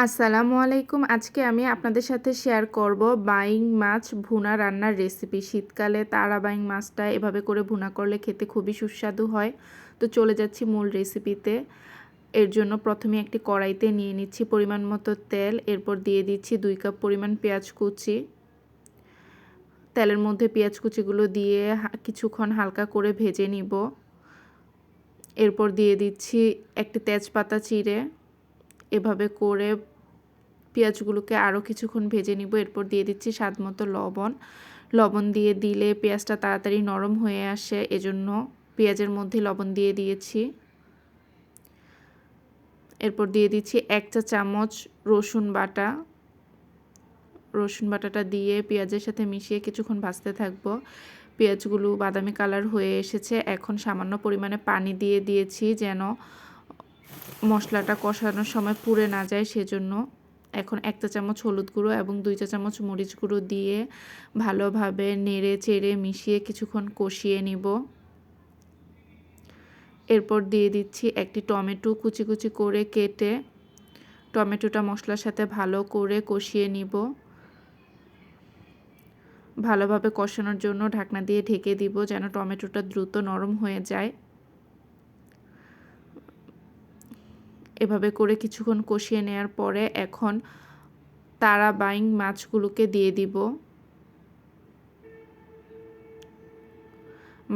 আসসালামু আলাইকুম। আজকে আমি আপনাদের সাথে শেয়ার করব বাইং মাছ ভুনা রান্নার রেসিপি। শীতকালে তারা বাইং মাছটা এভাবে করে ভুনা করলে খেতে খুবই সুস্বাদু হয়। তো চলে যাচ্ছি মূল রেসিপিতে। এর জন্য প্রথমে একটি কড়াইতে নিয়ে নিচ্ছি পরিমাণ মতো তেল, এরপর দিয়ে দিচ্ছি 2 কাপ পরিমাণ পেঁয়াজ কুচি। তেলের মধ্যে পেঁয়াজ কুচিগুলো দিয়ে কিছুক্ষণ হালকা করে ভেজে নিব। এরপর দিয়ে দিচ্ছি একটি তেজপাতা চিড়ে। এভাবে করে পেঁয়াজগুলোকে আরও কিছুক্ষণ ভেজে নিব। এরপর দিয়ে দিচ্ছি স্বাদমতো লবণ। লবণ দিয়ে দিলে পেঁয়াজটা তাড়াতাড়ি নরম হয়ে আসে, এজন্য পেঁয়াজের মধ্যে লবণ দিয়ে দিয়েছি। এরপর দিয়ে দিচ্ছি 1 চা চামচ রসুন বাটা। রসুন বাটাটা দিয়ে পেঁয়াজের সাথে মিশিয়ে কিছুক্ষণ ভাজতে থাকবো। পেঁয়াজগুলো বাদামি কালার হয়ে এসেছে। এখন সামান্য পরিমাণে পানি দিয়ে দিয়েছি যেন মশলাটা কষানোর সময় পুড়ে না যায়, সেজন্য। এখন 1 চা চামচ হলুদ গুঁড়ো এবং 2 চা চামচ মরিচ গুঁড়ো দিয়ে ভালোভাবে নেড়ে চেড়ে মিশিয়ে কিছুক্ষণ কষিয়ে নিব। এরপর দিয়ে দিচ্ছি একটি টমেটো কুচি কুচি করে কেটে। টমেটোটা মশলার সাথে ভালো করে কষিয়ে নিব। ভালোভাবে কষানোর জন্য ঢাকনা দিয়ে ঢেকে দিব যেন টমেটোটা দ্রুত নরম হয়ে যায়। এভাবে করে কিছুক্ষণ কষিয়ে নেওয়ার পরে এখন তারা বাইং মাছগুলোকে দিয়ে দিব।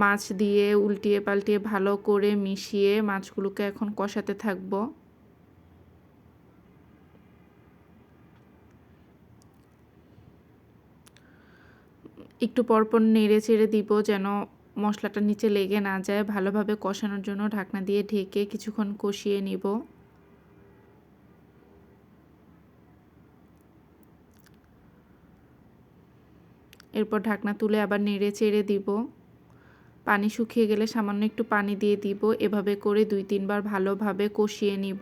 মাছ দিয়ে উল্টিয়ে পাল্টিয়ে ভালো করে মিশিয়ে মাছগুলোকে এখন কষাতে থাকবো। একটু পরপর নেড়ে চেড়ে দিব যেন মশলাটা নিচে লেগে না যায়। ভালোভাবে কষানোর জন্য ঢাকনা দিয়ে ঢেকে কিছুক্ষণ কষিয়ে নিব। এরপর ঢাকনা তুলে আবার নেড়ে চেড়ে দিব। পানি শুকিয়ে গেলে সামান্য একটু পানি দিয়ে দিব। এভাবে করে 2-3 বার ভালোভাবে কষিয়ে নিব।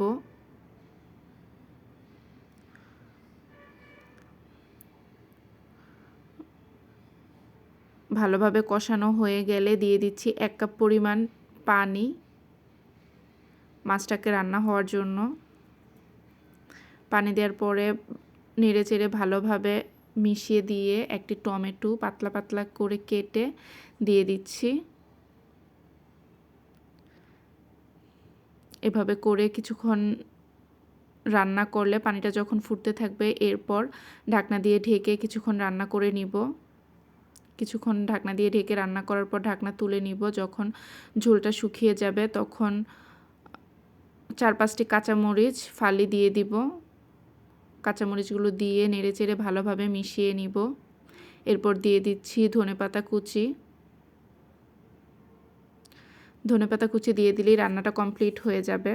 ভালোভাবে কষানো হয়ে গেলে দিয়ে দিচ্ছি 1 কাপ পরিমাণ পানি মাছটাকে রান্না হওয়ার জন্য। পানি দেওয়ার পরে নেড়ে চেড়ে ভালোভাবে মিশিয়ে দিয়ে একটি টমেটো পাতলা পাতলা করে কেটে দিয়ে দিচ্ছি। এভাবে করে কিছুক্ষণ রান্না করলে পানিটা যখন ফুটতে থাকবে, এরপর ঢাকনা দিয়ে ঢেকে কিছুক্ষণ রান্না করে নিব। কিছুক্ষণ ঢাকনা দিয়ে ঢেকে রান্না করার পর ঢাকনা তুলে নিব। যখন ঝোলটা শুকিয়ে যাবে তখন 4-5টি কাঁচামরিচ ফালি দিয়ে দিব। কাঁচামরিচগুলো দিয়ে নেড়েচেড়ে ভালোভাবে মিশিয়ে নিব। এরপর দিয়ে দিচ্ছি ধনেপাতা কুচি। ধনেপাতা কুচি দিয়ে দিলেই রান্নাটা কমপ্লিট হয়ে যাবে।